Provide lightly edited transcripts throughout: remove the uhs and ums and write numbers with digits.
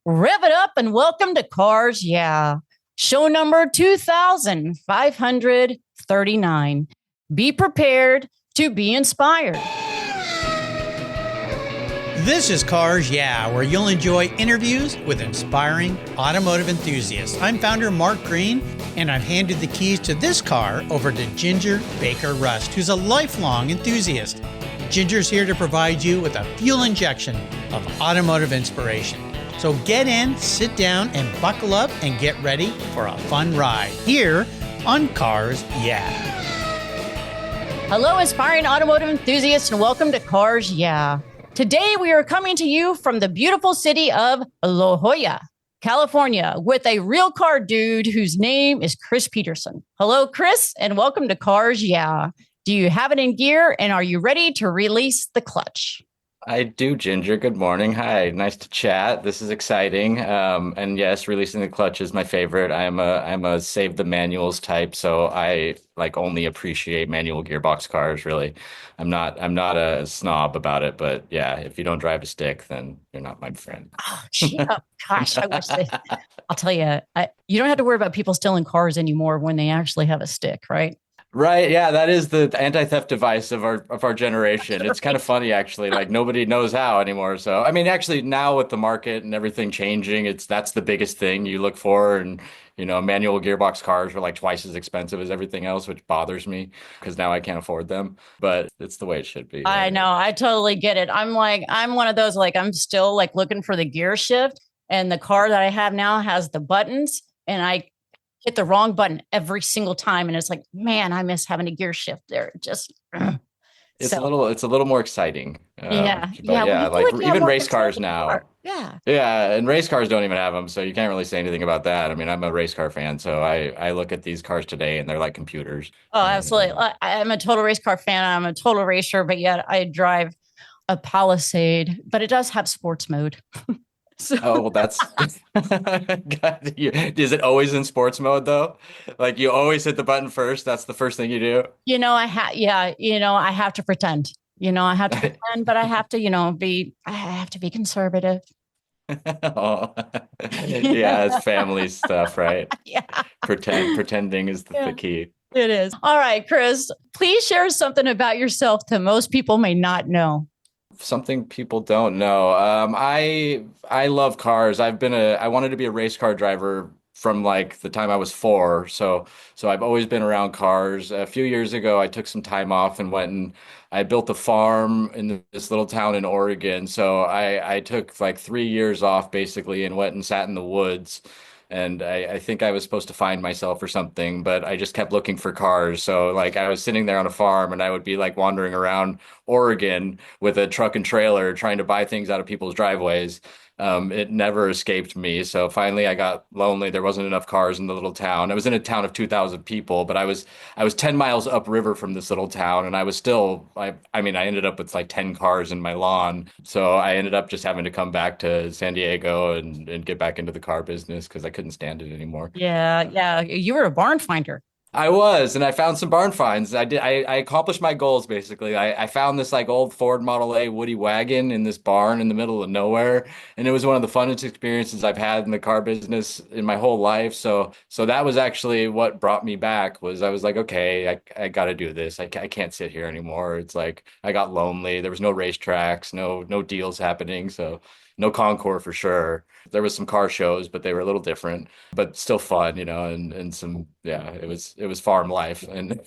Rev it up and welcome to Cars Yeah, show number 2539. Be prepared to be inspired. This is Cars Yeah, where you'll enjoy interviews with inspiring automotive enthusiasts. I'm founder Mark Green, and I've handed the keys to this car over to Ginger Baker Rust, who's a lifelong enthusiast. Ginger's here to provide you with a fuel injection of automotive inspiration. So get in, sit down, and buckle up and get ready for a fun ride here on Cars Yeah. Hello, inspiring automotive enthusiasts, and welcome to Cars Yeah. Today, we are coming to you from the beautiful city of La Jolla, California, with a real car dude whose name is Chris Peterson. Hello, Chris, and welcome to Cars Yeah. Do you have it in gear, and are you ready to release the clutch? I do, Ginger. Good morning. Hi, nice to chat. This is exciting. And yes, releasing the clutch is my favorite. I'm a save the manuals type, so I like only appreciate manual gearbox cars, really. I'm not a snob about it, but yeah, if you don't drive a stick, then you're not my friend. Oh, gosh, I wish they, I'll tell you, you don't have to worry about people stealing cars anymore when they actually have a stick, right? Right, yeah, that is the anti-theft device of our generation. It's kind of funny actually, like nobody knows how anymore. So, I mean, actually now with the market and everything changing, that's the biggest thing you look for. And, manual gearbox cars are like twice as expensive as everything else, which bothers me because now I can't afford them. But it's the way it should be. I Right? know. I totally get it. I'm one of those, like, I'm still like looking for the gear shift, and the car that I have now has the buttons, and I hit the wrong button every single time. And it's like, man, I miss having a gear shift there. Just It's a little more exciting. yeah. But Well, yeah, you feel like like you have even more race control of cars the now. car. Yeah. Yeah, and race cars don't even have them, so you can't really say anything about that. I mean, I'm a race car fan, so I look at these cars today and they're like computers. Oh, And absolutely. I'm a total race car fan. I'm a total racer, but yet I drive a Palisade, but it does have sports mode. So, oh, well, that's God, is it always in sports mode though? Like you always hit the button first. That's the first thing you do. I have to pretend. I have to pretend, but I have to, I have to be conservative. Oh. Yeah, it's family stuff, right? Yeah. Pretending is the Yeah. key. It is. All right, Chris, please share something about yourself that most people may not know. Something people don't know. I love cars. I wanted to be a race car driver from like the time I was four. So I've always been around cars. A few years ago, I took some time off and went and I built a farm in this little town in Oregon. So I took like 3 years off basically and went and sat in the woods. And I think I was supposed to find myself or something, but I just kept looking for cars. So like I was sitting there on a farm and I would be like wandering around Oregon with a truck and trailer trying to buy things out of people's driveways. It never escaped me. So finally I got lonely. There wasn't enough cars in the little town. I was in a town of 2,000 people, but I was 10 miles upriver from this little town and I was still I mean I ended up with like 10 cars in my lawn. So I ended up just having to come back to San Diego and get back into the car business because I couldn't stand it anymore. Yeah, yeah. You were a barn finder. I was, and I found some barn finds. I accomplished my goals basically. I found this like old Ford Model A Woody wagon in this barn in the middle of nowhere, and it was one of the funnest experiences I've had in the car business in my whole life. So that was actually what brought me back. Was I was like, okay, I got to do this. I can't sit here anymore. It's like I got lonely. There was no racetracks, no deals happening, so no Concours for sure. There was some car shows, but they were a little different, but still fun, and some, yeah, it was farm life and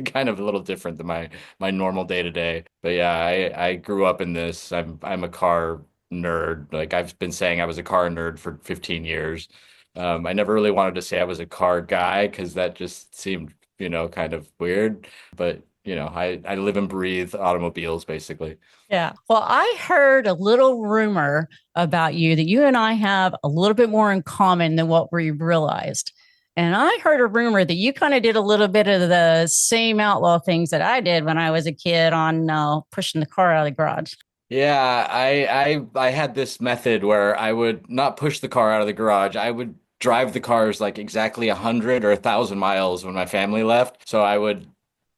kind of a little different than my normal day to day. But yeah, I grew up in this. I'm a car nerd. Like I've been saying I was a car nerd for 15 years. I never really wanted to say I was a car guy because that just seemed, kind of weird. But I live and breathe automobiles basically. Yeah. Well, I heard a little rumor about you that you and I have a little bit more in common than what we realized. And I heard a rumor that you kind of did a little bit of the same outlaw things that I did when I was a kid on pushing the car out of the garage. Yeah, I had this method where I would not push the car out of the garage. I would drive the cars like exactly 100 or 1,000 miles when my family left. So I would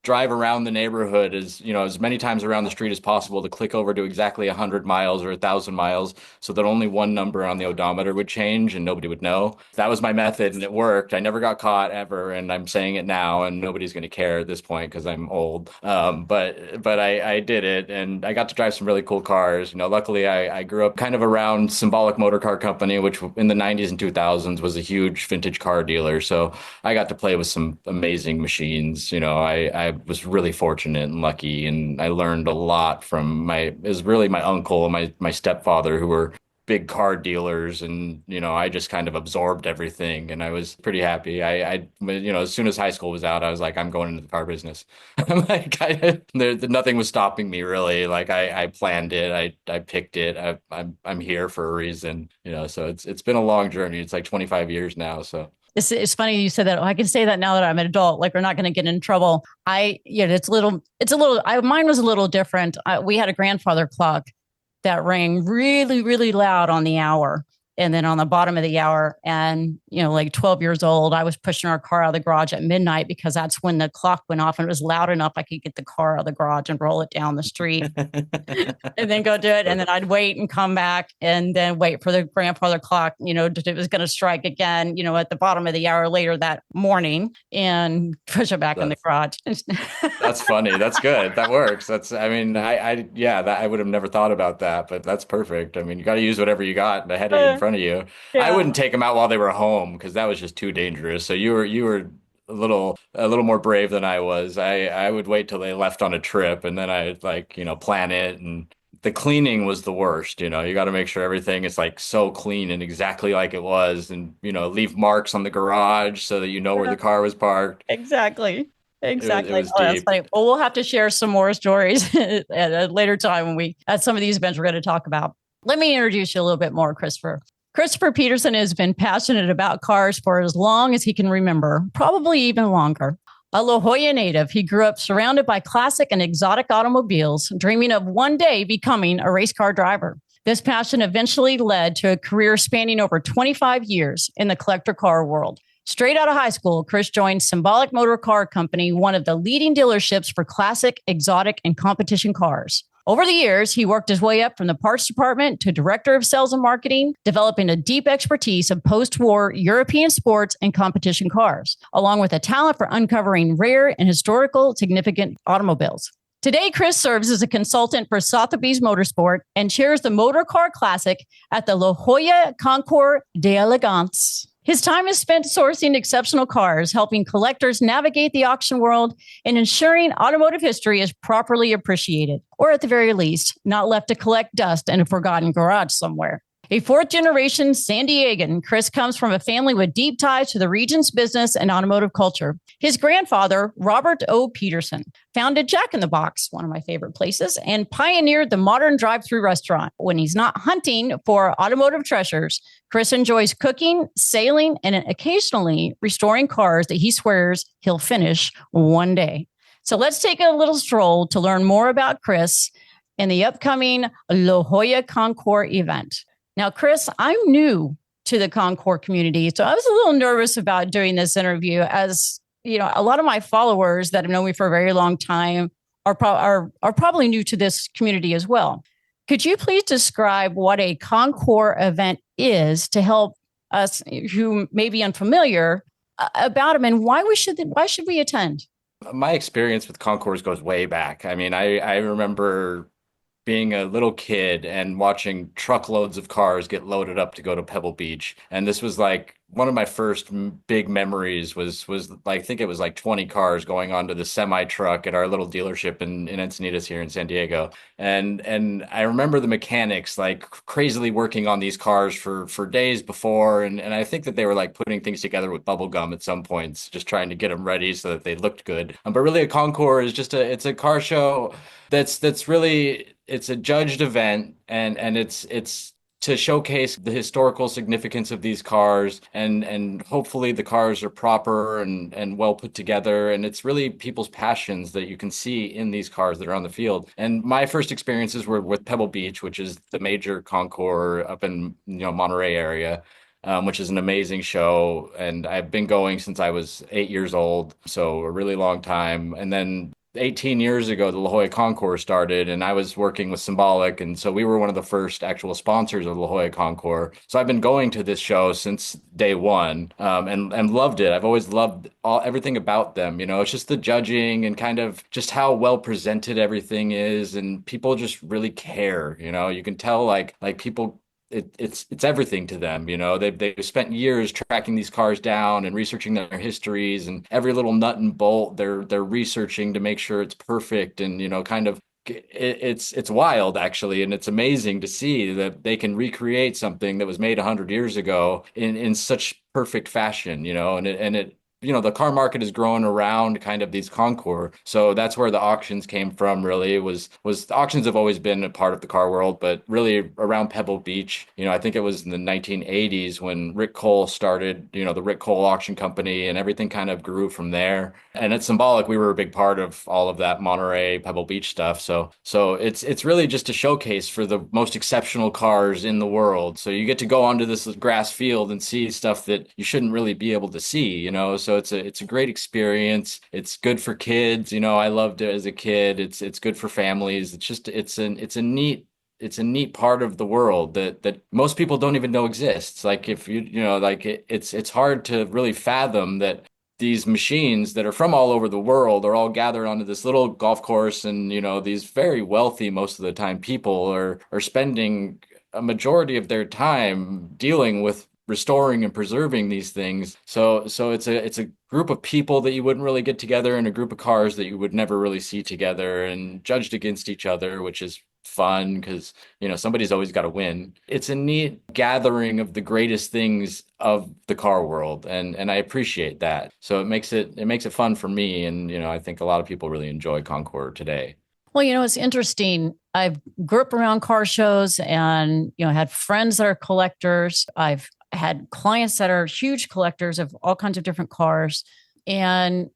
drive around the neighborhood as many times around the street as possible to click over to exactly 100 miles or 1,000 miles so that only one number on the odometer would change and nobody would know. That was my method and it worked. I never got caught ever, and I'm saying it now, and nobody's going to care at this point because I'm old. But I did it, and I got to drive some really cool cars. Luckily I grew up kind of around Symbolic Motor Car Company, which in the 90s and 2000s was a huge vintage car dealer. So I got to play with some amazing machines. I was really fortunate and lucky, and I learned a lot from it was really my uncle and my stepfather, who were big car dealers, and I just kind of absorbed everything, and I was pretty happy. As soon as high school was out, I was like, I'm going into the car business. I'm like, nothing was stopping me really. Like I planned it, I picked it. I'm here for a reason. So it's been a long journey. It's like 25 years now. So. It's funny you said that. I can say that now that I'm an adult. Like, we're not going to get in trouble. Mine was a little different. We had a grandfather clock that rang really, really loud on the hour. And then on the bottom of the hour, and, like 12 years old, I was pushing our car out of the garage at midnight because that's when the clock went off, and it was loud enough I could get the car out of the garage and roll it down the street and then go do it. And then I'd wait and come back and then wait for the grandfather clock, it was going to strike again, at the bottom of the hour later that morning, and push it back in the garage. That's funny. That's good. That works. I would have never thought about that, but that's perfect. I mean, you got to use whatever you got ahead of you, in front of you. Yeah. I wouldn't take them out while they were home because that was just too dangerous. So you were a little more brave than I was. I would wait till they left on a trip, and then I'd plan it. And the cleaning was the worst. You got to make sure everything is like so clean and exactly like it was, and leave marks on the garage so that where the car was parked. Exactly. It was deep. That's funny. Well, we'll have to share some more stories at a later time at some of these events we're going to talk about. Let me introduce you a little bit more, Christopher. Christopher Peterson has been passionate about cars for as long as he can remember, probably even longer. A La Jolla native, he grew up surrounded by classic and exotic automobiles, dreaming of one day becoming a race car driver. This passion eventually led to a career spanning over 25 years in the collector car world. Straight out of high school, Chris joined Symbolic Motor Car Company, one of the leading dealerships for classic, exotic, and competition cars. Over the years, he worked his way up from the parts department to director of sales and marketing, developing a deep expertise of post-war European sports and competition cars, along with a talent for uncovering rare and historical significant automobiles. Today, Chris serves as a consultant for Sotheby's Motorsport and chairs the Motor Car Classic at the Jolla Concours d'Elegance. His time is spent sourcing exceptional cars, helping collectors navigate the auction world, and ensuring automotive history is properly appreciated, or at the very least, not left to collect dust in a forgotten garage somewhere. A fourth-generation San Diegan, Chris comes from a family with deep ties to the region's business and automotive culture. His grandfather, Robert O. Peterson, founded Jack in the Box, one of my favorite places, and pioneered the modern drive-thru restaurant. When he's not hunting for automotive treasures, Chris enjoys cooking, sailing, and occasionally restoring cars that he swears he'll finish one day. So let's take a little stroll to learn more about Chris and the upcoming La Jolla Concours event. Now, Chris, I'm new to the Concours community, so I was a little nervous about doing this interview. As a lot of my followers that have known me for a very long time are probably new to this community as well. Could you please describe what a Concours event is to help us who may be unfamiliar about them, and why should we attend? My experience with Concours goes way back. I mean, I remember being a little kid and watching truckloads of cars get loaded up to go to Pebble Beach. And this was like one of my first big memories was I think it was like 20 cars going onto the semi truck at our little dealership in Encinitas here in San Diego. And I remember the mechanics like crazily working on these cars for days before. And I think that they were like putting things together with bubble gum at some points, just trying to get them ready so that they looked good. But really a Concours is just it's a car show that's really, it's a judged event, and it's to showcase the historical significance of these cars, and hopefully the cars are proper and well put together, and it's really people's passions that you can see in these cars that are on the field. And my first experiences were with Pebble Beach, which is the major Concours up in Monterey area. which is an amazing show. And I've been going since I was 8 years old, so a really long time. And then 18 years ago, the La Jolla Concours started, and I was working with Symbolic, and so we were one of the first actual sponsors of La Jolla Concours. So I've been going to this show since day one, and loved it. I've always loved everything about them. It's just the judging and kind of just how well presented everything is, and people just really care. You can tell like people it's everything to them. They've spent years tracking these cars down and researching their histories, and every little nut and bolt they're researching to make sure it's perfect, and kind of it's wild actually, and it's amazing to see that they can recreate something that was made 100 years ago in such perfect fashion, and it the car market is growing around kind of these concours. So that's where the auctions came from, really. Was the auctions have always been a part of the car world, but really around Pebble Beach. I think it was in the 1980s when Rick Cole started, the Rick Cole Auction Company, and everything kind of grew from there. And at Symbolic, we were a big part of all of that Monterey, Pebble Beach stuff. So it's really just a showcase for the most exceptional cars in the world. So you get to go onto this grass field and see stuff that you shouldn't really be able to see. So it's a great experience. It's good for kids. I loved it as a kid. It's good for families. It's a neat part of the world that most people don't even know exists. Like if it's hard to really fathom that these machines that are from all over the world are all gathered onto this little golf course, and these very wealthy, most of the time, people are spending a majority of their time dealing with restoring and preserving these things. So it's a group of people that you wouldn't really get together, and a group of cars that you would never really see together and judged against each other, which is fun because somebody's always got to win. It's a neat gathering of the greatest things of the car world, and I appreciate that. So it makes it fun for me, and I think a lot of people really enjoy Concours today. Well, it's interesting. I grew up around car shows and, had friends that are collectors. I've had clients that are huge collectors of all kinds of different cars. And,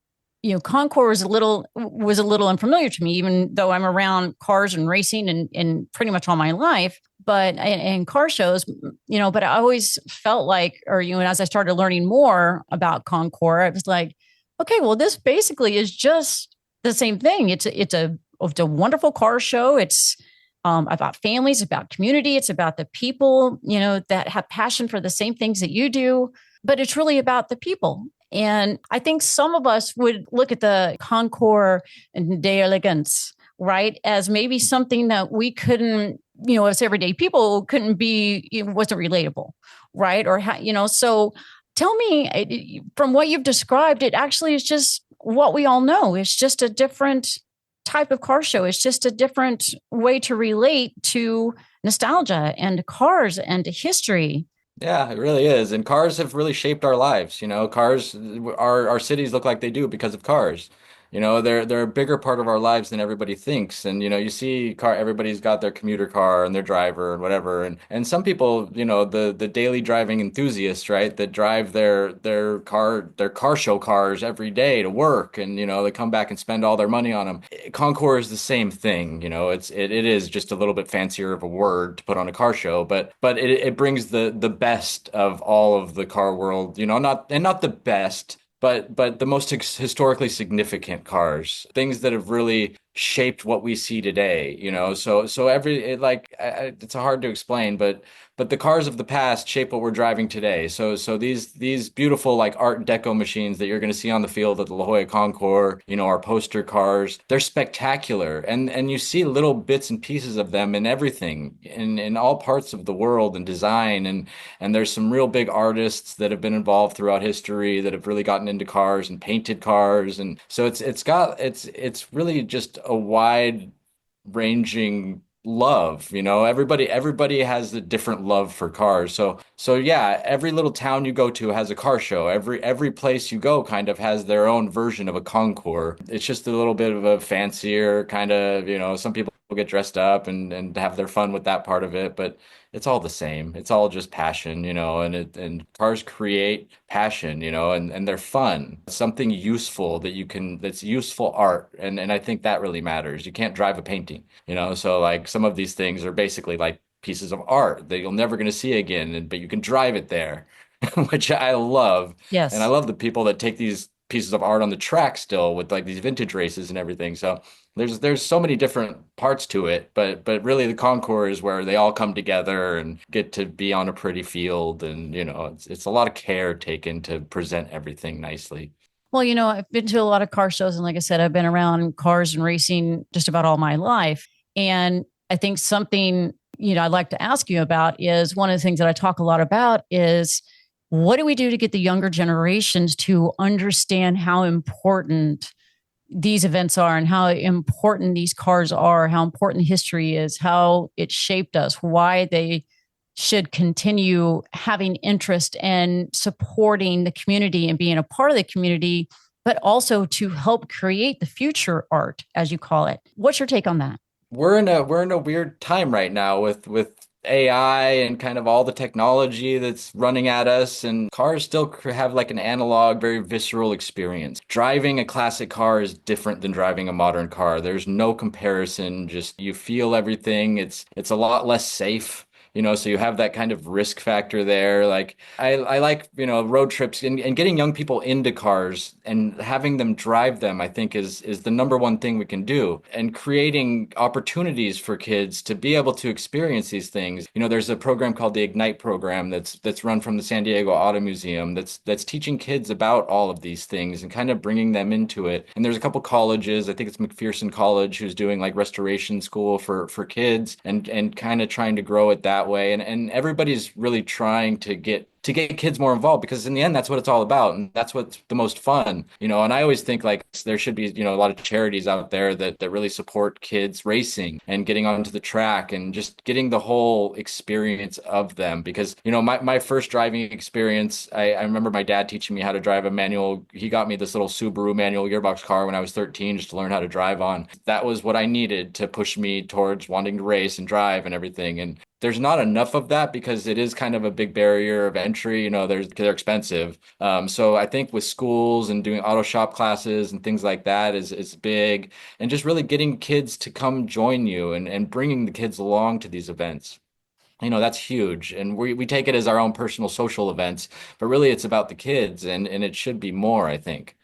Concours was a little unfamiliar to me, even though I'm around cars and racing and pretty much all my life. But in car shows, but I always felt like, or, as I started learning more about Concours, I was like, okay, well, this basically is just the same thing. It's a wonderful car show. It's about families, about community. It's about the people, that have passion for the same things that you do, but it's really about the people. And I think some of us would look at the Concours d'Elegance, right, as maybe something that we couldn't, as everyday people couldn't be, it wasn't relatable, right? Or, so tell me, from what you've described, it actually is just what we all know. It's just a different type of car show. It's just a different way to relate to nostalgia and to cars and to history. Yeah, it really is. And cars have really shaped our lives. Cars, our cities look like they do because of cars. They're a bigger part of our lives than everybody thinks. And you see everybody's got their commuter car and their driver and whatever. And some people, the daily driving enthusiasts, right, that drive their car show cars every day to work, and they come back and spend all their money on them. Concours is the same thing. It is just a little bit fancier of a word to put on a car show, but it brings the best of all of the car world, not the best, but the most historically significant cars, things that have really shaped what we see today, so it's hard to explain, but the cars of the past shape what we're driving today. So these beautiful like Art Deco machines that you're going to see on the field at the La Jolla Concours, our poster cars, they're spectacular, and you see little bits and pieces of them in everything in all parts of the world and design, and there's some real big artists that have been involved throughout history that have really gotten into cars and painted cars, and so it's really just a wide ranging love. Everybody has a different love for cars. So yeah, every little town you go to has a car show. Every place you go kind of has their own version of a concours. It's just a little bit of a fancier kind of, some people get dressed up and have their fun with that part of it, but it's all the same. It's all just passion, and cars create passion, and they're fun. Something useful that's useful art. And I think that really matters. You can't drive a painting, so like some of these things are basically like pieces of art that you're never going to see again, but you can drive it there, which I love. And I Yes. love the people that take these pieces of art on the track still with like these vintage races and everything. So there's so many different parts to it, but really the concours is where they all come together and get to be on a pretty field, and it's a lot of care taken to present everything nicely. Well, I've been to a lot of car shows, and like I said, I've been around cars and racing just about all my life. And I think something, I'd like to ask you about is one of the things that I talk a lot about is what do we do to get the younger generations to understand how important these events are and how important these cars are, how important history is, how it shaped us, why they should continue having interest and supporting the community and being a part of the community, but also to help create the future art, as you call it. What's your take on that? We're in a weird time right now with AI and kind of all the technology that's running at us, and cars still have like an analog, very visceral experience. Driving a classic car is different than driving a modern car. There's no comparison. Just you feel everything. It's a lot less safe. So you have that kind of risk factor there. Like I like, road trips and getting young people into cars and having them drive them, I think is the number one thing we can do. And creating opportunities for kids to be able to experience these things. There's a program called the Ignite program that's run from the San Diego Auto Museum that's teaching kids about all of these things and kind of bringing them into it. And there's a couple colleges, I think it's Peterson College, who's doing like restoration school for kids and kind of trying to grow it that way. And everybody's really trying to get kids more involved, because in the end that's what it's all about, and that's what's the most fun. And I always think like there should be a lot of charities out there that really support kids racing and getting onto the track and just getting the whole experience of them, because my first driving experience, I remember my dad teaching me how to drive a manual. He got me this little Subaru manual gearbox car when I was 13 just to learn how to drive on. That was what I needed to push me towards wanting to race and drive and everything. And there's not enough of that because it is kind of a big barrier of entry. They're expensive. So I think with schools and doing auto shop classes and things like that is big, and just really getting kids to come join you and bringing the kids along to these events. That's huge. And we take it as our own personal social events, but really it's about the kids, and it should be more, I think.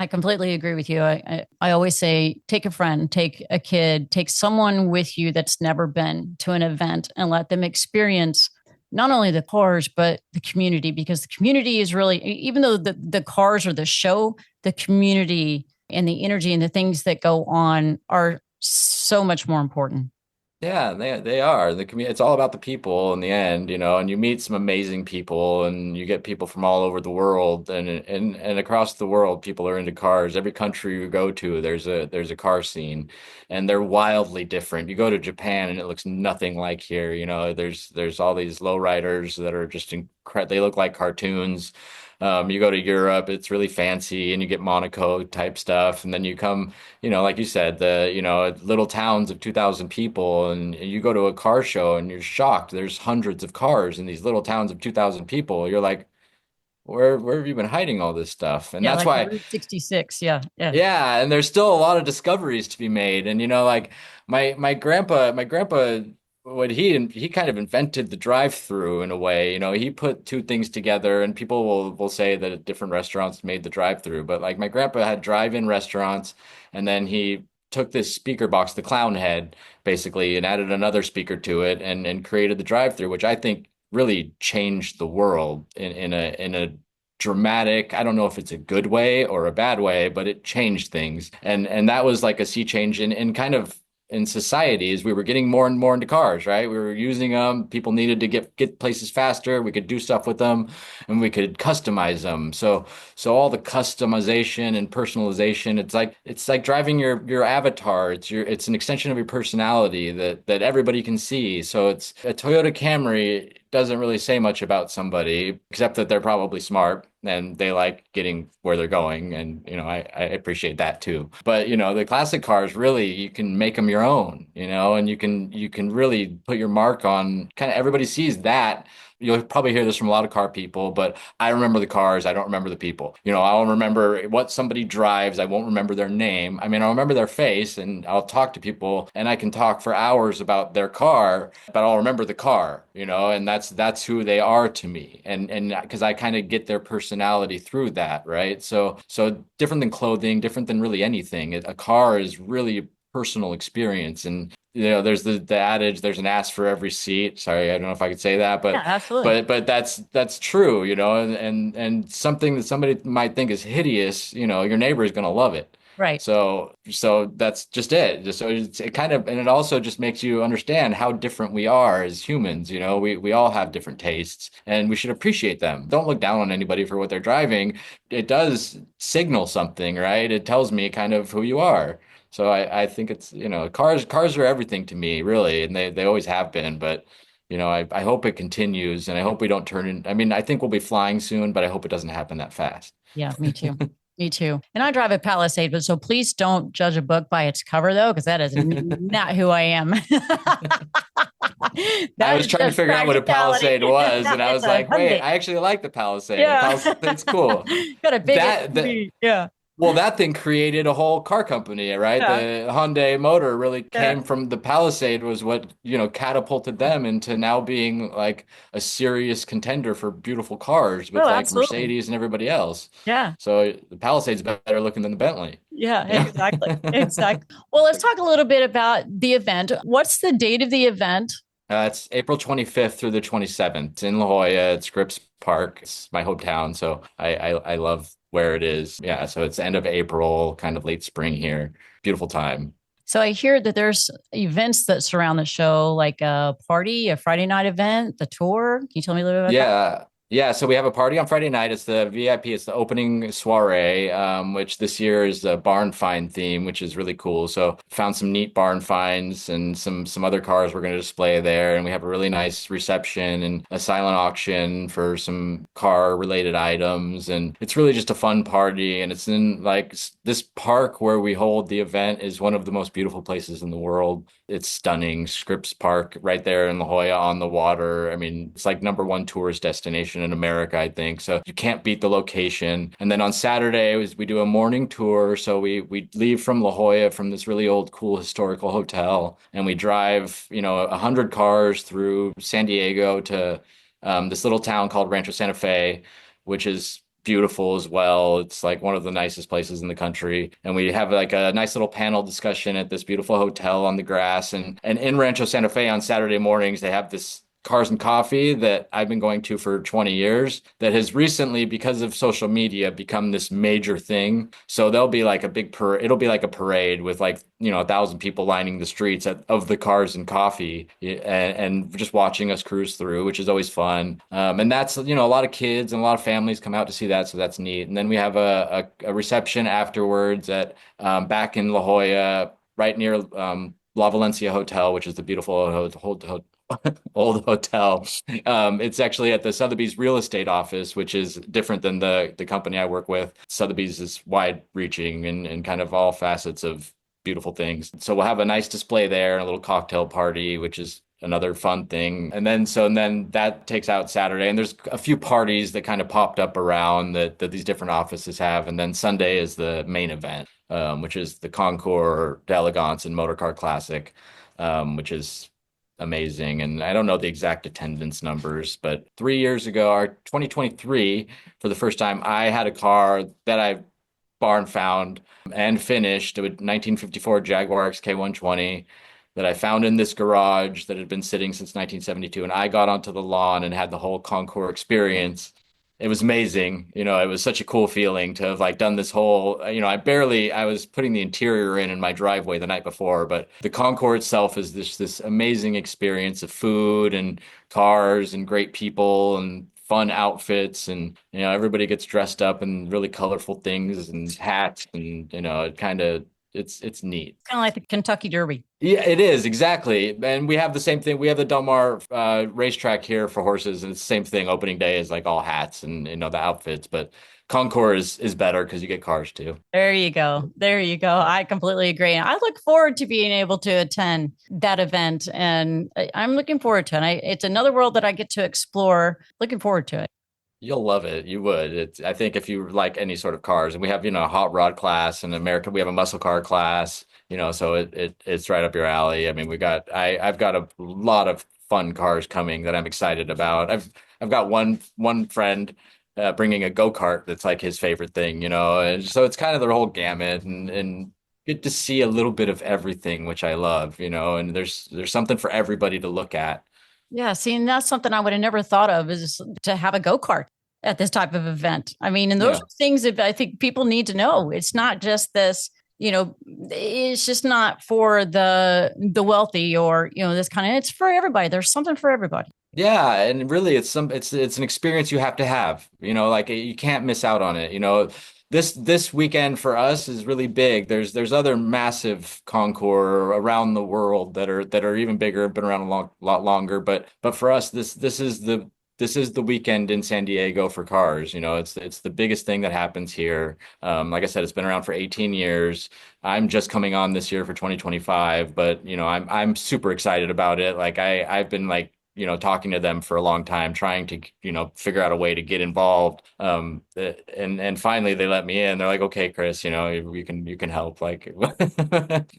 I completely agree with you. I always say, take a friend, take a kid, take someone with you that's never been to an event and let them experience not only the cars, but the community, because the community is really, even though the cars are the show, the community and the energy and the things that go on are so much more important. Yeah, they are. The community, it's all about the people in the end, and you meet some amazing people, and you get people from all over the world, and across the world people are into cars. Every country you go to, there's a car scene, and they're wildly different. You go to Japan and it looks nothing like here, there's all these lowriders that are just incredible. They look like cartoons. You go to Europe, it's really fancy, and you get Monaco type stuff. And then you come, like you said, little towns of 2,000 people, and you go to a car show and you're shocked. There's hundreds of cars in these little towns of 2,000 people. You're like, where have you been hiding all this stuff? And Yeah, that's like the why, Route 66. Yeah, yeah. yeah, and there's still a lot of discoveries to be made. And like my grandpa, what he kind of invented the drive-through in a way. He put two things together, and people will say that different restaurants made the drive-through, but like my grandpa had drive-in restaurants, and then he took this speaker box, the clown head, basically, and added another speaker to it, and created the drive-through, which I think really changed the world in a dramatic, I don't know if it's a good way or a bad way, but it changed things. And that was like a sea change in kind of in society, as we were getting more and more into cars, right? We were using them. People needed to get places faster. We could do stuff with them, and we could customize them. So all the customization and personalization, it's like driving your avatar. It's an extension of your personality that everybody can see. So it's a Toyota Camry doesn't really say much about somebody except that they're probably smart and they like getting where they're going. And, I appreciate that too. But, the classic cars, really, you can make them your own, and you can really put your mark on kind of everybody sees that. you'll probably hear this from a lot of car people, but I remember the cars. I don't remember the people. I'll remember what somebody drives. I won't remember their name. I mean, I'll remember their face and I'll talk to people and I can talk for hours about their car, but I'll remember the car, and that's who they are to me. And because I kind of get their personality through that, right? So different than clothing, different than really anything. A car is really a personal experience. And there's the adage, there's an ass for every seat. Sorry, I don't know if I could say that, Yeah, but absolutely. but that's true, and something that somebody might think is hideous, your neighbor is going to love it. Right. So that's just it. So it kind of, and it also just makes you understand how different we are as humans. We all have different tastes and we should appreciate them. Don't look down on anybody for what they're driving. It does signal something, right? It tells me kind of who you are. So I think it's, cars are everything to me, really, and they always have been. But I hope it continues, and I hope we don't turn in. I mean, I think we'll be flying soon, but I hope it doesn't happen that fast. Yeah, me too. Me too. And I drive a Palisade, but so please don't judge a book by its cover, though, because that is not who I am. I That was is trying to just figure out what a practicality. Palisade was, and I It's was a like, wait, Hyundai. I actually like the Palisade. The Yeah. Palisade's cool. Got a big That SUV. Yeah. Well, that thing created a whole car company, right? Yeah. The Hyundai motor really Yeah. came from the Palisade was what, catapulted them into now being like a serious contender for beautiful cars with Oh, like absolutely. Mercedes and everybody else. Yeah. So the Palisade's better looking than the Bentley. Yeah, exactly. Exactly. Well, let's talk a little bit about the event. What's the date of the event? It's April 25th through the 27th. It's in La Jolla at Scripps Park. It's my hometown, so I love where it is. Yeah, so it's end of April, kind of late spring here. Beautiful time. So I hear that there's events that surround the show, like a party, a Friday night event, the tour. Can you tell me a little bit about that? Yeah. Yeah, so we have a party on Friday night. It's the VIP, it's the opening soiree, which this year is the barn find theme, which is really cool. So found some neat barn finds and some other cars we're going to display there. And we have a really nice reception and a silent auction for some car related items. And it's really just a fun party. And it's in like this park where we hold the event is one of the most beautiful places in the world. It's stunning. Scripps Park right there in La Jolla on the water. I mean, it's like #1 tourist destination in America, I think. So you can't beat the location. And then on Saturday we do a morning tour. So we leave from La Jolla from this really old, cool historical hotel, and we drive, 100 cars through San Diego to this little town called Rancho Santa Fe, which is beautiful as well. It's like one of the nicest places in the country. And we have like a nice little panel discussion at this beautiful hotel on the grass. And in Rancho Santa Fe on Saturday mornings, they have this Cars and Coffee that I've been going to for 20 years that has recently, because of social media, become this major thing. So there'll be like a big it'll be like a parade with like, 1,000 people lining the streets of the Cars and Coffee and just watching us cruise through, which is always fun. And that's, a lot of kids and a lot of families come out to see that. So that's neat. And then we have a reception afterwards at back in La Jolla, right near La Valencia Hotel, which is the beautiful old hotel. It's actually at the Sotheby's real estate office, which is different than the company I work with. Sotheby's is wide reaching and kind of all facets of beautiful things. So we'll have a nice display there and a little cocktail party, which is another fun thing. And then that takes out Saturday. And there's a few parties that kind of popped up around that these different offices have. And then Sunday is the main event, which is the Concours d'Elegance and Motor Car Classic, which is amazing. And I don't know the exact attendance numbers, but 3 years ago, our 2023, for the first time, I had a car that I barn found and finished. It was 1954 Jaguar XK120 that I found in this garage that had been sitting since 1972. And I got onto the lawn and had the whole Concours experience. It was amazing. It was such a cool feeling to have like done this whole, I was putting the interior in my driveway the night before, but the Concours itself is this amazing experience of food and cars and great people and fun outfits. And, everybody gets dressed up in really colorful things and hats. And, it kind of it's neat. Kind of like the Kentucky Derby. Yeah, it is exactly. And we have the same thing. We have the Del Mar racetrack here for horses, and it's the same thing. Opening day is like all hats and the outfits, but Concours is better because you get cars too. There you go. There you go. Yeah. I completely agree. I look forward to being able to attend that event, and I'm looking forward to it. It's another world that I get to explore. Looking forward to it. You'll love it. You would. I think if you like any sort of cars, and we have, a hot rod class in America, we have a muscle car class, so it's right up your alley. I mean, I've got a lot of fun cars coming that I'm excited about. I've got one friend bringing a go-kart that's like his favorite thing, and so it's kind of the whole gamut and get to see a little bit of everything, which I love, and there's something for everybody to look at. Yeah, see, and that's something I would have never thought of is to have a go-kart at this type of event. I mean, and those Yeah. are things that I think people need to know. It's not just this, it's just not for the wealthy or, this kind of, it's for everybody. There's something for everybody. Yeah, and really it's an experience you have to have. Like you can't miss out on it. This weekend for us is really big. There's other massive concours around the world that are even bigger, been around a lot longer, but for us this is the weekend in San Diego for cars. It's the biggest thing that happens here. Like I said, it's been around for 18 years. I'm just coming on this year for 2025, but I'm super excited about it. Like I've been like talking to them for a long time, trying to, figure out a way to get involved. And finally they let me in. They're like, okay, Chris, you can help. Like,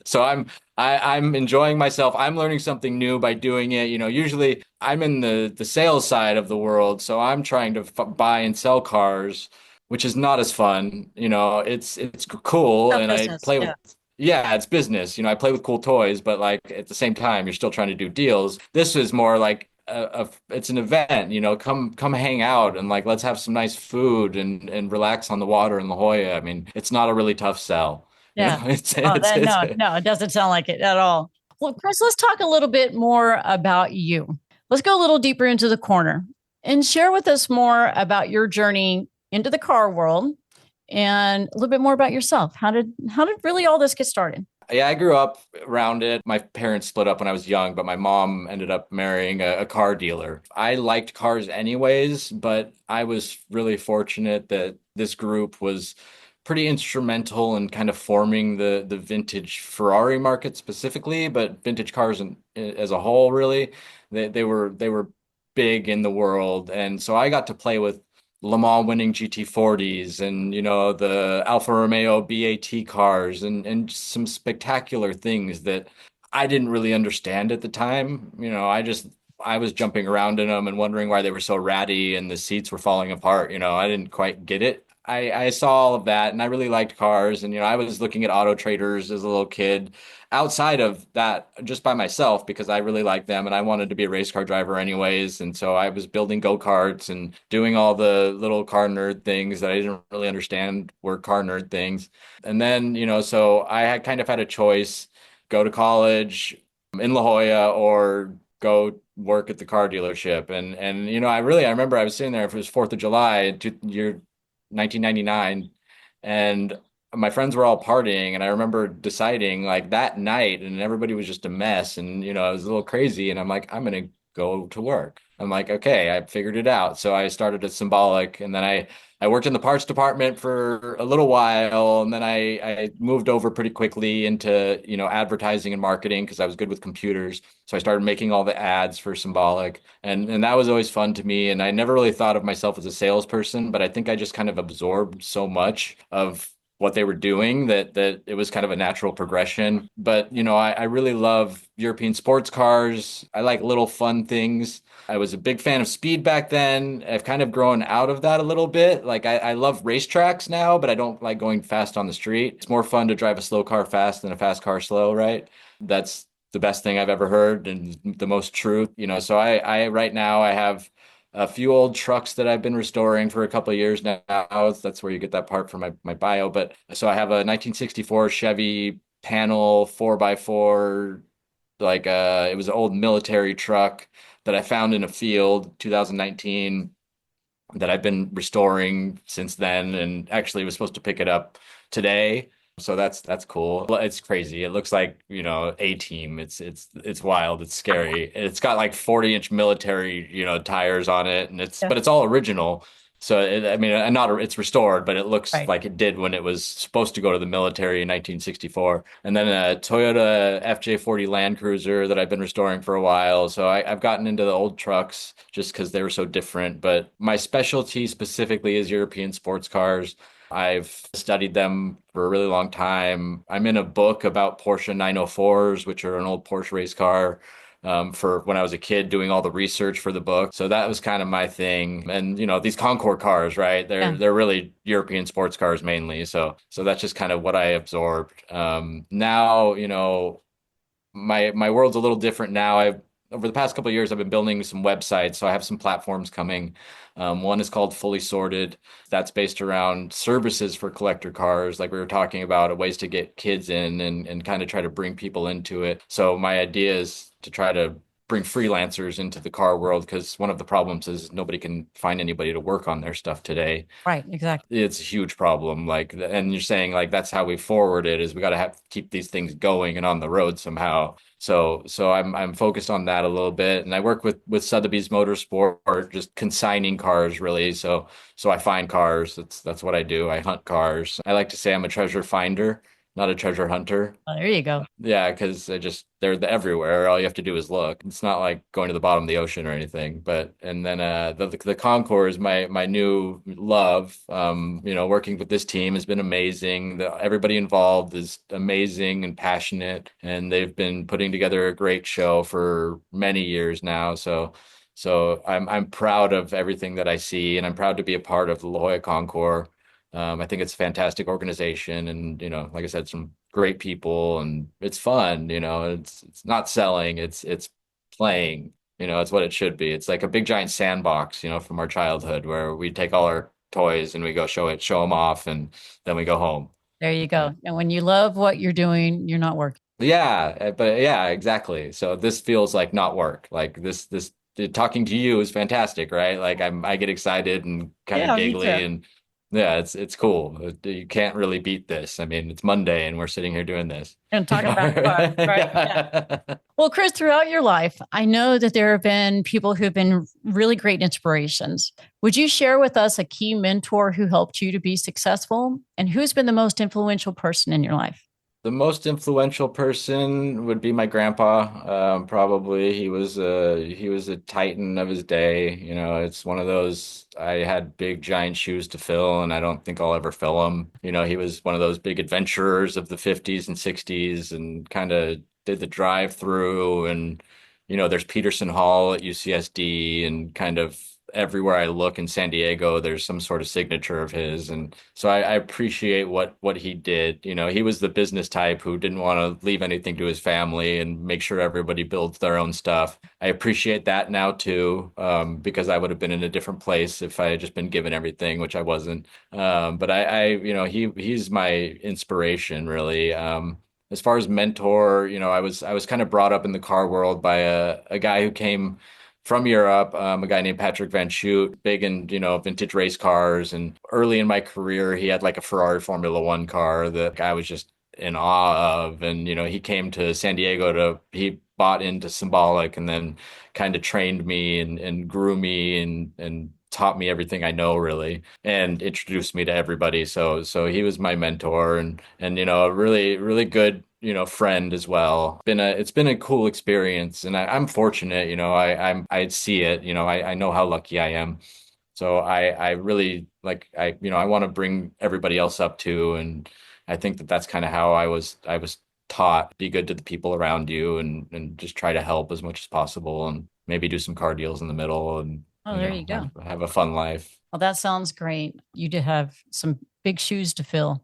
so I'm enjoying myself. I'm learning something new by doing it. Usually I'm in the sales side of the world, so I'm trying to buy and sell cars, which is not as fun. It's cool, Tough and I business. play with. Yeah. Yeah, it's business. I play with cool toys, but like at the same time, you're still trying to do deals. This is more like it's an event, come hang out and like let's have some nice food and relax on the water in La Jolla. I mean, it's not a really tough sell. Yeah. It's Oh, it's then it's no, it doesn't sound like it at all. Well, Chris, let's talk a little bit more about you. Let's go a little deeper into the corner and share with us more about your journey into the car world and a little bit more about yourself. How did really all this get started? Yeah, I grew up around it. My parents split up when I was young, but my mom ended up marrying a car dealer. I liked cars anyways, but I was really fortunate that this group was pretty instrumental in kind of forming the vintage Ferrari market specifically, but vintage cars as a whole, really. They were big in the world. And so I got to play with Le Mans winning GT40s and the Alfa Romeo BAT cars and some spectacular things that I didn't really understand at the time. I was jumping around in them and wondering why they were so ratty and the seats were falling apart. I didn't quite get it. I saw all of that and I really liked cars, and I was looking at Auto Traders as a little kid outside of that just by myself because I really liked them and I wanted to be a race car driver anyways. And so I was building go-karts and doing all the little car nerd things that I didn't really understand were car nerd things. And then, so I had kind of had a choice, go to college in La Jolla or go work at the car dealership. And I remember I was sitting there, if it was 4th of July, year 1999, and my friends were all partying, and I remember deciding like that night, and everybody was just a mess, and I was a little crazy, and I'm like, I'm gonna go to work. I'm like, okay, I figured it out. So I started at Symbolic, and then I worked in the parts department for a little while, and then I moved over pretty quickly into advertising and marketing because I was good with computers. So I started making all the ads for Symbolic, and that was always fun to me. And I never really thought of myself as a salesperson, but I think I just kind of absorbed so much of what they were doing that it was kind of a natural progression. But I really love European sports cars. I like little fun things. I was a big fan of speed back then. I've kind of grown out of that a little bit. Like I love racetracks now, but I don't like going fast on the street. It's more fun to drive a slow car fast than a fast car slow, right? That's the best thing I've ever heard and the most truth. So I right now I have a few old trucks that I've been restoring for a couple of years now. That's where you get that part for my bio. But so I have a 1964 Chevy panel 4x4, like it was an old military truck that I found in a field 2019 that I've been restoring since then, and actually was supposed to pick it up today. So that's cool. Well, it's crazy. It looks like, A-Team. It's wild. It's scary. It's got like 40-inch military, tires on it, and Yeah. but it's all original. So I mean, not it's restored, but it looks Right. like it did when it was supposed to go to the military in 1964. And then a Toyota FJ40 Land Cruiser that I've been restoring for a while. So I've gotten into the old trucks just because they were so different. But my specialty specifically is European sports cars. I've studied them for a really long time. I'm in a book about Porsche 904s, which are an old Porsche race car, for when I was a kid doing all the research for the book. So that was kind of my thing. And these Concours cars, right? Yeah. They're really European sports cars mainly. So that's just kind of what I absorbed. Now, my world's a little different now. I've Over the past couple of years, I've been building some websites, so I have some platforms coming. One is called Fully Sorted. That's based around services for collector cars, like we were talking about, ways to get kids in and kind of try to bring people into it. So my idea is to try to bring freelancers into the car world because one of the problems is nobody can find anybody to work on their stuff today. Right. Exactly. It's a huge problem. And you're saying like that's how we forward it is we got to have to keep these things going and on the road somehow. So I'm focused on that a little bit, and I work with Sotheby's Motorsport, just consigning cars really. So I find cars. That's what I do. I hunt cars. I like to say I'm a treasure finder, not a treasure hunter. Oh, there you go. Yeah, because they're everywhere. All you have to do is look. It's not like going to the bottom of the ocean or anything. But and then the Concours is my new love. Working with this team has been amazing. Everybody involved is amazing and passionate, and they've been putting together a great show for many years now. So I'm proud of everything that I see, and I'm proud to be a part of the La Jolla Concours. I think it's a fantastic organization, and like I said, some great people, and it's fun. It's not selling, it's playing. It's what it should be. It's like a big giant sandbox, from our childhood where we take all our toys and we go show them off, and then we go home. There you go. And when you love what you're doing, you're not working. Yeah, but yeah, exactly. So this feels like not work. Like this talking to you is fantastic, right? Like I get excited and kind of Yeah, me giggly, too. and yeah, it's cool. You can't really beat this. I mean, it's Monday and we're sitting here doing this. And talking about cars, right? Yeah. Yeah. Well, Chris, throughout your life, I know that there have been people who've been really great inspirations. Would you share with us a key mentor who helped you to be successful? And who's been the most influential person in your life? The most influential person would be my grandpa. Probably he was a titan of his day. It's one of those I had big giant shoes to fill, and I don't think I'll ever fill them. He was one of those big adventurers of the 50s and 60s, and kind of did the drive-through. And there's Peterson Hall at UCSD, and kind of everywhere I look in San Diego, there's some sort of signature of his. And so I appreciate what he did. He was the business type who didn't want to leave anything to his family and make sure everybody builds their own stuff. I appreciate that now too, because I would have been in a different place if I had just been given everything, which I wasn't. But he's my inspiration really. As far as mentor, I was kind of brought up in the car world by a guy who came from Europe, a guy named Patrick Van Schuit, big in, vintage race cars. And early in my career, he had like a Ferrari Formula One car that I was just in awe of. And, he came to San Diego he bought into Symbolic and then kind of trained me and grew me and taught me everything I know really and introduced me to everybody. So he was my mentor and a really, really good friend as well. It's been a cool experience, and I'm fortunate. I see it. I know how lucky I am. So I really I want to bring everybody else up too, and I think that's kind of how I was taught. Be good to the people around you, and just try to help as much as possible, and maybe do some car deals in the middle, and Oh, there you go. have a fun life. Well, that sounds great. You did have some big shoes to fill.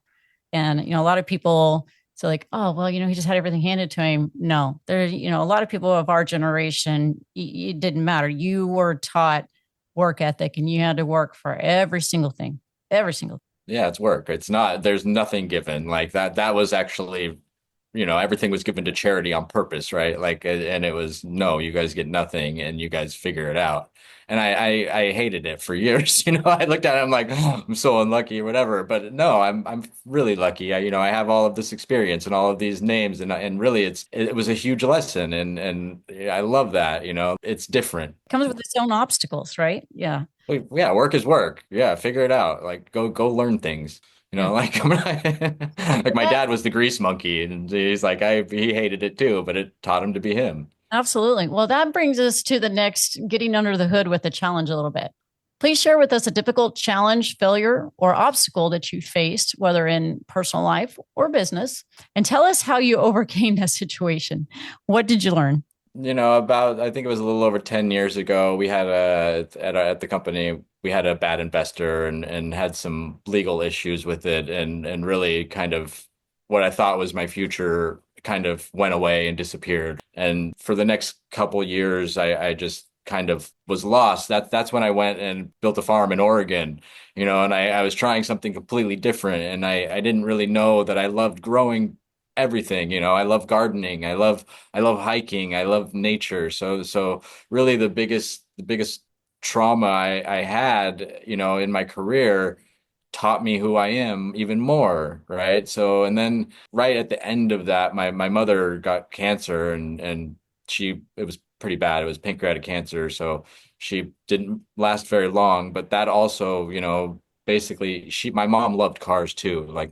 And, a lot of people say like, oh, well, he just had everything handed to him. No, a lot of people of our generation, it didn't matter. You were taught work ethic and you had to work for every single thing, every single thing. Yeah, it's work. It's not, there's nothing given like that. That was actually everything was given to charity on purpose, right? Like, and it was, no, you guys get nothing and you guys figure it out. And I hated it for years. I looked at it, I'm like, oh, I'm so unlucky or whatever. But no, I'm really lucky. I have all of this experience and all of these names, and really it was a huge lesson, and I love that. It's different. Comes with its own obstacles, right? Yeah. Well, yeah, work is work. Yeah, figure it out. Like go learn things. Yeah. Like like my dad was the grease monkey, and he's like he hated it too, but it taught him to be him. Absolutely. Well, that brings us to the next getting under the hood with the challenge a little bit. Please share with us a difficult challenge, failure, or obstacle that you faced, whether in personal life or business, and tell us how you overcame that situation. What did you learn? About I think it was a little over 10 years ago, we had at the company, we had a bad investor and had some legal issues with it, and really kind of what I thought was my future kind of went away and disappeared. And for the next couple years, I just kind of was lost. That's when I went and built a farm in Oregon, and I was trying something completely different, and I didn't really know that I loved growing everything. I love gardening. I love hiking. I love nature. So really the biggest trauma I had, in my career taught me who I am even more, right? So, and then right at the end of that, my mother got cancer, and it was pretty bad. It was pancreatic cancer. So she didn't last very long, but that also, basically my mom loved cars too. Like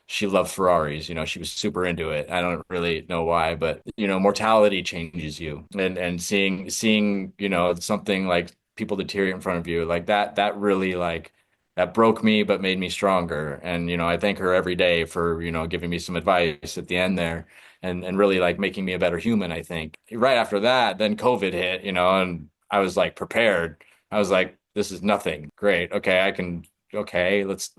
she loved Ferraris, she was super into it. I don't really know why, but mortality changes you, and seeing, something like people deteriorate in front of you like that really like that broke me, but made me stronger. And, I thank her every day for, giving me some advice at the end there, and really like making me a better human, I think. Right after that, then COVID hit, and I was like prepared. I was like, this is nothing. Great. Okay, let's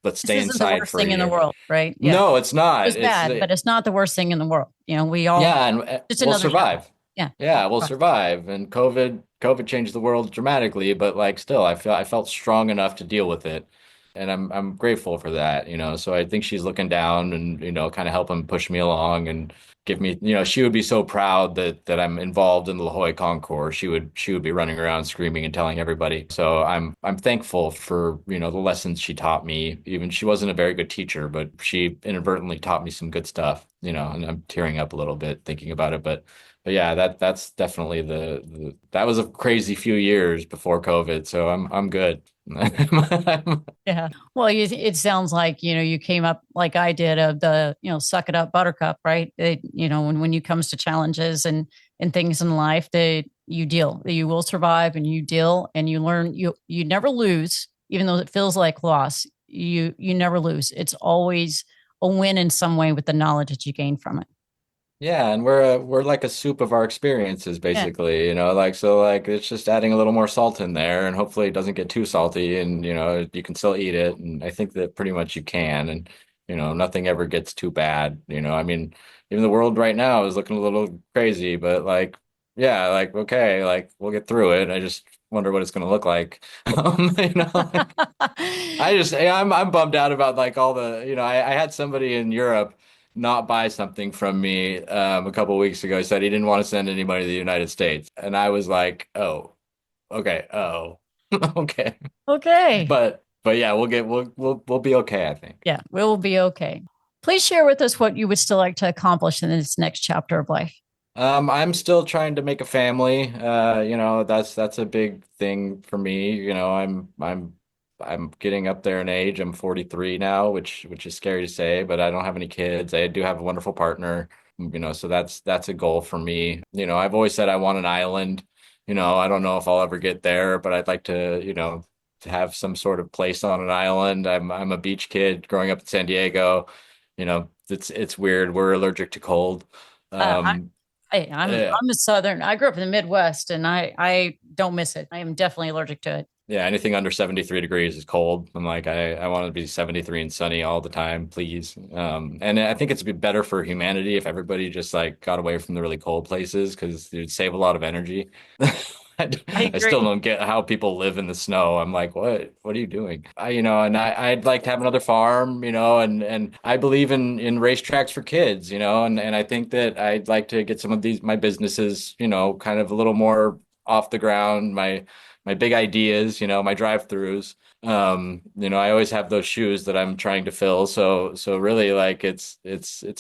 This stay isn't the inside worst for a thing in the year. world, right? Yeah. No, it's It not. was bad, but it's not the worst thing in the world. We all, Yeah, and just we'll another challenge. survive. Yeah. Yeah, we'll survive. And COVID changed the world dramatically, but like still, I felt strong enough to deal with it. And I'm grateful for that, So I think she's looking down and, kind of helping push me along and give me, she would be so proud that I'm involved in the La Jolla Concours. She would be running around screaming and telling everybody. So I'm thankful for, the lessons she taught me. Even she wasn't a very good teacher, but she inadvertently taught me some good stuff, and I'm tearing up a little bit thinking about it. But yeah, that's definitely that was a crazy few years before COVID. So I'm good. Yeah. Well, it sounds like, you came up like I did of the, suck it up buttercup, right? When you comes to challenges and things in life that you will survive, and you deal, and you learn, you never lose, even though it feels like loss. You never lose. It's always a win in some way with the knowledge that you gain from it. Yeah, and we're like a soup of our experiences, Yeah. basically, like so like it's just adding a little more salt in there, and hopefully it doesn't get too salty, and you can still eat it, and I think that pretty much you can, and nothing ever gets too bad. I mean, even the world right now is looking a little crazy, but like yeah, like okay, like we'll get through it. I just wonder what it's going to look like. Like, I'm bummed out about like all the, I had somebody in Europe not buy something from me a couple of weeks ago. He said he didn't want to send anybody to the United States. And I was like, oh, okay. Oh, okay. Okay. But yeah, we'll be okay, I think. Yeah, we'll be okay. Please share with us what you would still like to accomplish in this next chapter of life. I'm still trying to make a family. That's a big thing for me. I'm getting up there in age. I'm 43 now, which is scary to say, but I don't have any kids. I do have a wonderful partner, so that's a goal for me. I've always said I want an island. I don't know if I'll ever get there, but I'd like to have some sort of place on an island. I'm a beach kid growing up in San Diego. It's weird. We're allergic to cold. Uh, Um, I'm a Southern. I grew up in the Midwest, and I don't miss it. I am definitely allergic to it. Yeah, anything under 73 degrees is cold. I'm like, I want to be 73 and sunny all the time, please. And I think it's be better for humanity if everybody just like got away from the really cold places because it'd save a lot of energy. I I still agree. don't get how people live in the snow. I'm like, what are you doing? I'd like to have another farm, and I believe in racetracks for kids, and I think that I'd like to get some of my businesses, kind of a little more off the ground, my big ideas, my drive-throughs. I always have those shoes that I'm trying to fill. So really like it's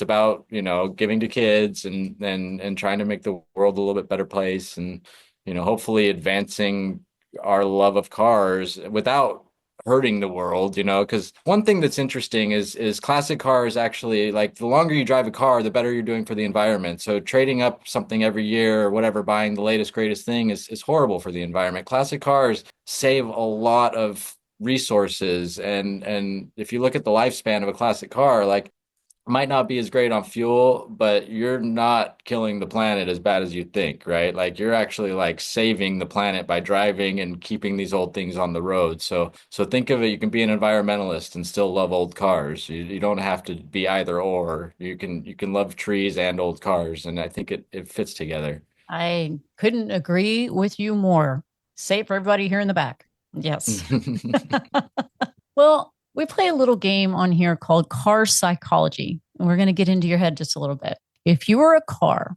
about, giving to kids and trying to make the world a little bit better place and, hopefully advancing our love of cars without hurting the world, because one thing that's interesting is classic cars actually like the longer you drive a car, the better you're doing for the environment. So trading up something every year or whatever, buying the latest, greatest thing is horrible for the environment. Classic cars save a lot of resources and if you look at the lifespan of a classic car, like it might not be as great on fuel, but you're not killing the planet as bad as you think, right? Like you're actually like saving the planet by driving and keeping these old things on the road. So think of it, you can be an environmentalist and still love old cars. You don't have to be either or. You can love trees and old cars, and I think it fits together. I couldn't agree with you more. Save for everybody here in the back. Yes. Well, we play a little game on here called car psychology, and we're going to get into your head just a little bit. If you were a car,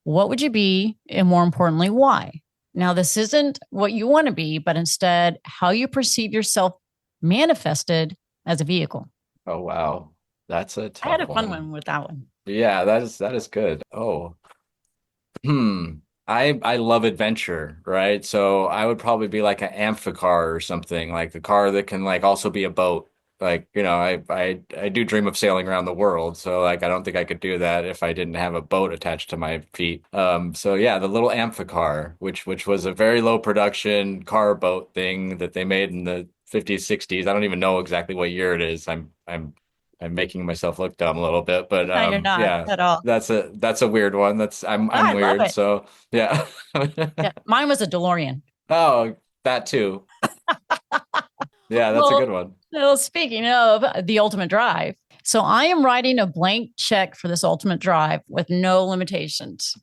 what would you be? And more importantly, why? Now, this isn't what you want to be, but instead how you perceive yourself manifested as a vehicle. Oh wow. That's a I had a tough fun one. one with that one. Yeah, that is good. Oh. Hmm. I love adventure, right? So I would probably be like an amphicar or something, like the car that can like also be a boat. Like, I do dream of sailing around the world, so like I don't think I could do that if I didn't have a boat attached to my feet. So yeah, the little amphicar, which was a very low production car boat thing that they made in the 50s, 60s. I don't even know exactly what year it is. I'm making myself look dumb a little bit, but No, you're not yeah, at all. that's a weird one. I'm I love weird, it. so yeah. Yeah. Mine was a DeLorean. Oh, that too. Yeah, that's a Well, good one. well, speaking of the ultimate drive, so I am writing a blank check for this ultimate drive with no limitations.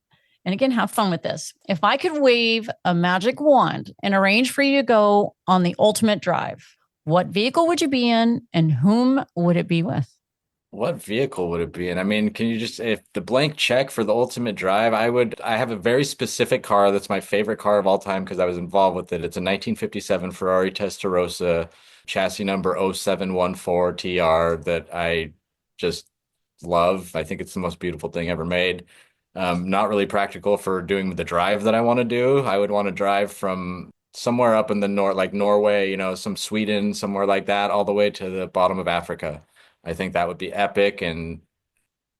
And again, have fun with this. If I could wave a magic wand and arrange for you to go on the ultimate drive, what vehicle would you be in and whom would it be with? What vehicle would it be in? I mean, can you just, if the blank check for the ultimate drive, I have a very specific car that's my favorite car of all time because I was involved with it. It's a 1957 Ferrari Testarossa, chassis number 0714 TR that I just love. I think it's the most beautiful thing ever made. Not really practical for doing the drive that I want to do. I would want to drive from somewhere up in the north, like Norway, some Sweden, somewhere like that, all the way to the bottom of Africa. I think that would be epic. And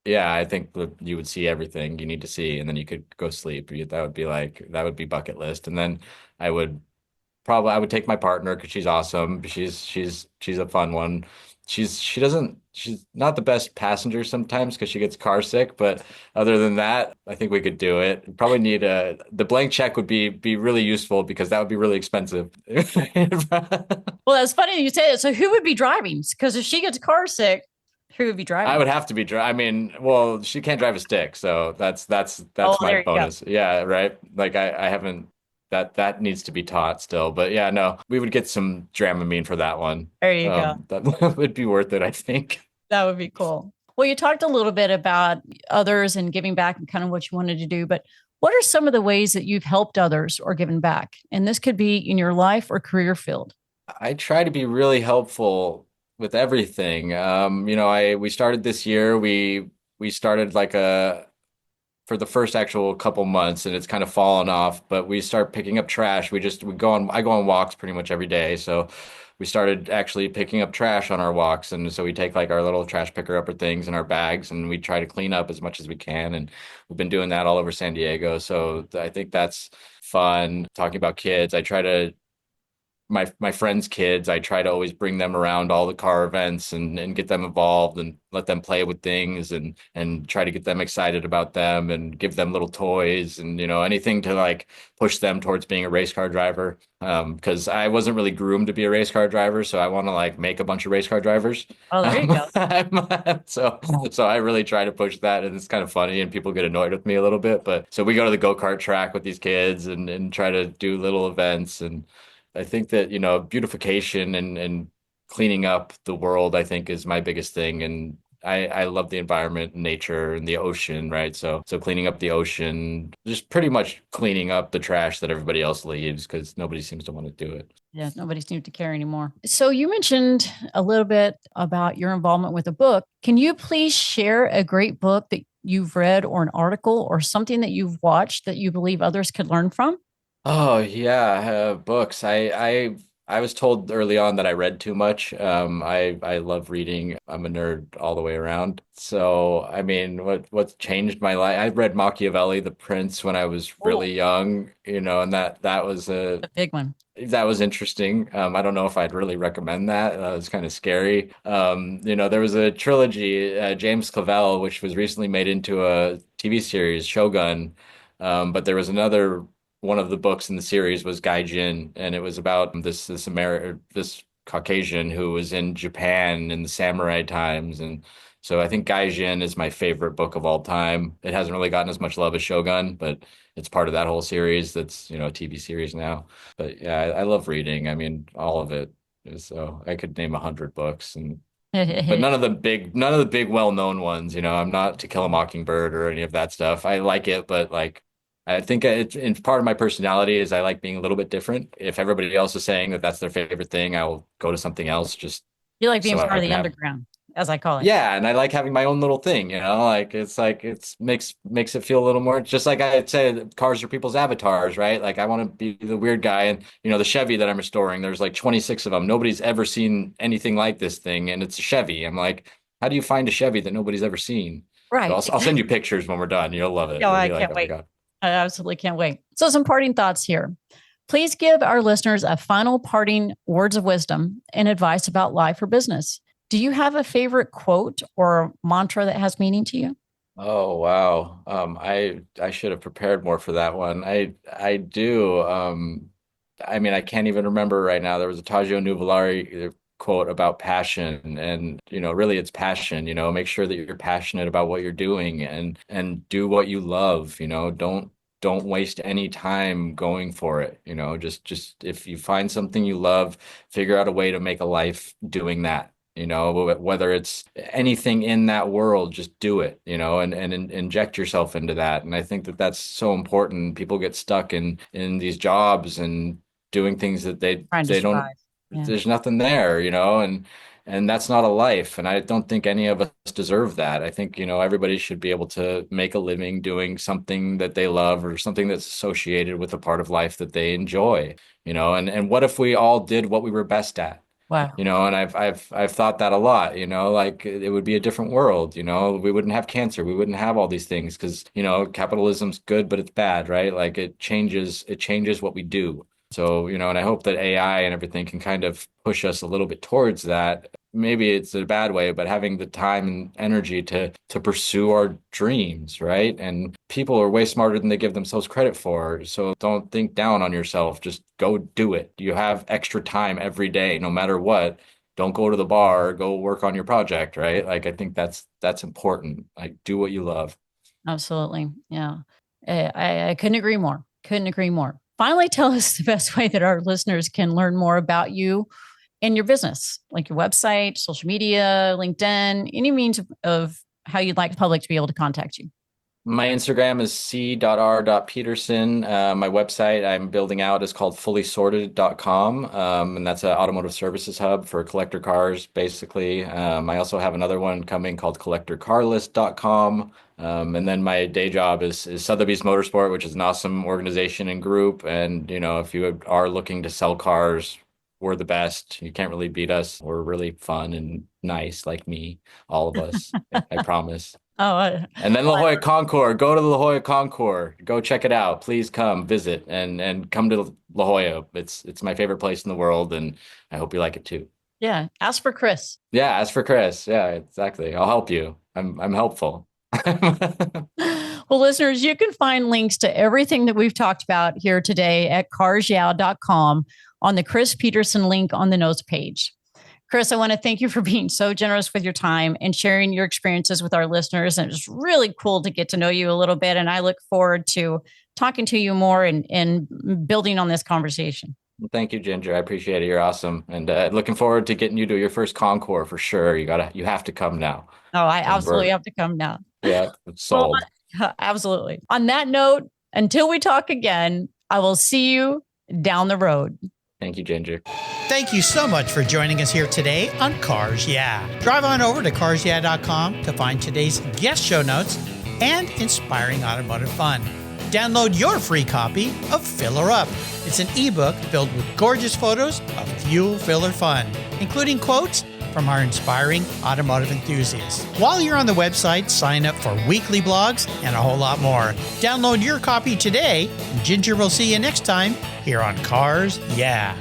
yeah, I think that you would see everything you need to see, and then you could go sleep. That would be bucket list. And then I would I would take my partner because she's awesome. She's a fun one. She's not the best passenger sometimes because she gets car sick, but other than that, I think we could do it. Probably need the blank check would be really useful because that would be really expensive. Well, that's funny you say that. So who would be driving? Because if she gets car sick, who would be I driving? would have to be I mean, well, she can't drive a stick, so Oh, that's my there you go. bonus. Yeah, right. Like I haven't that needs to be taught still. But yeah, no, we would get some Dramamine for that one. There you go. That would be worth it, I think. That would be cool. Well, you talked a little bit about others and giving back and kind of what you wanted to do, but what are some of the ways that you've helped others or given back? And this could be in your life or career field. I try to be really helpful with everything. I we started this year. We started like a for the first actual couple months, and it's kind of fallen off, but we start picking up trash. We go on I go on walks pretty much every day. So we started actually picking up trash on our walks. And so we take like our little trash picker upper things in our bags and we try to clean up as much as we can. And we've been doing that all over San Diego. So I think that's fun. Talking about kids, I try to my friends' kids, I try to always bring them around all the car events and get them involved and let them play with things and try to get them excited about them and give them little toys and anything to like push them towards being a race car driver. Because I wasn't really groomed to be a race car driver, so I want to like make a bunch of race car drivers. Oh, there you Um, go. so I really try to push that, and it's kind of funny, and people get annoyed with me a little bit. But so we go to the go-kart track with these kids and try to do little events, and I think that beautification and cleaning up the world, I think, is my biggest thing, and I love the environment, nature, and the ocean, right? So cleaning up the ocean, just pretty much cleaning up the trash that everybody else leaves because nobody seems to want to do it. Yeah, nobody seems to care anymore. So you mentioned a little bit about your involvement with a book. Can you please share a great book that you've read or an article or something that you've watched that you believe others could learn from? Oh yeah, books. I was told early on that I read too much. I love reading. I'm a nerd all the way around. So I mean, what's changed my life? I read Machiavelli, The Prince, when I was Oh, really young. And that was a big one. that was interesting. I don't know if I'd really recommend that. It was kind of scary. There was a trilogy, James Clavell, which was recently made into a TV series, Shogun. But there was another one of the books in the series was Gaijin, and it was about this Caucasian who was in Japan in the samurai times, and so I think Gaijin is my favorite book of all time. It hasn't really gotten as much love as Shogun, but it's part of that whole series that's a TV series now. But yeah, I love reading. I mean, all of it. So I could name 100 books, and but none of the big well-known ones. I'm not To Kill a Mockingbird or any of that stuff. I like it, but like I think it's part of my personality is I like being a little bit different. If everybody else is saying that that's their favorite thing, I'll go to something else just You like being so part I of can the have. underground, as I call it. Yeah, and I like having my own little thing, like it's makes it feel a little more just like I'd say that cars are people's avatars, right? Like I want to be the weird guy and the Chevy that I'm restoring, there's like 26 of them. Nobody's ever seen anything like this thing and it's a Chevy. I'm like, how do you find a Chevy that nobody's ever seen? So Right. I'll send you pictures when we're done. You'll love it. No, You'll I be like, can't "Oh my wait. God." I absolutely can't wait. So, some parting thoughts here. Please give our listeners a final parting words of wisdom and advice about life or business. Do you have a favorite quote or mantra that has meaning to you? Oh wow. I should have prepared more for that one. I do. I mean, I can't even remember right now. There was a Taggio Nuvolari quote about passion, and really it's passion. Make sure that you're passionate about what you're doing and do what you love. Don't waste any time going for it. Just if you find something you love, figure out a way to make a life doing that. Whether it's anything in that world, just do it, and inject yourself into that. And I think that that's so important. People get stuck in these jobs and doing things that Trying to they don't, survive. Yeah. there's nothing there, and that's not a life. And I don't think any of us deserve that. I think, everybody should be able to make a living doing something that they love or something that's associated with a part of life that they enjoy, and what if we all did what we were best at? Wow. And I've thought that a lot, like it would be a different world, we wouldn't have cancer, we wouldn't have all these things because, capitalism's good, but it's bad, right? Like it changes what we do. So, and I hope that AI and everything can kind of push us a little bit towards that. Maybe it's a bad way, but having the time and energy to pursue our dreams, right? And people are way smarter than they give themselves credit for. So don't think down on yourself. Just go do it. You have extra time every day, no matter what. Don't go to the bar, go work on your project, right? Like I think that's important. Like do what you love. Absolutely. Yeah. I couldn't agree more. Couldn't agree more. Finally, tell us the best way that our listeners can learn more about you and your business, like your website, social media, LinkedIn, any means of how you'd like the public to be able to contact you. My Instagram is c.r.peterson. My website I'm building out is called fullysorted.com. And that's an automotive services hub for collector cars, basically. I also have another one coming called collectorcarlist.com. And then my day job is Sotheby's Motorsport, which is an awesome organization and group. And, if you are looking to sell cars, we're the best. You can't really beat us. We're really fun and nice like me, all of us. I promise. Oh, And then La Jolla Concours. Go to La Jolla Concours. Go check it out. Please come visit and come to La Jolla. It's my favorite place in the world, and I hope you like it too. yeah. Ask for Chris. Yeah, ask for Chris. Yeah, exactly. I'll help you. I'm helpful. Well, listeners, you can find links to everything that we've talked about here today at carsyeah.com on the Chris Peterson link on the notes page. Chris, I want to thank you for being so generous with your time and sharing your experiences with our listeners. And it's really cool to get to know you a little bit. And I look forward to talking to you more and building on this conversation. Thank you, Ginger. I appreciate it. You're awesome. And looking forward to getting you to your first Concours for sure. You have to come now. Oh, I absolutely have to come now. Yeah, it's sold. Well, absolutely. On that note, until we talk again, I will see you down the road. Thank you, Ginger. Thank you so much for joining us here today on Cars Yeah. Drive on over to carsyeah.com to find today's guest show notes and inspiring automotive fun. Download your free copy of Filler Up. It's an ebook filled with gorgeous photos of fuel filler fun, including quotes from our inspiring automotive enthusiasts. While you're on the website, sign up for weekly blogs and a whole lot more. Download your copy today, and Ginger will see you next time here on Cars Yeah.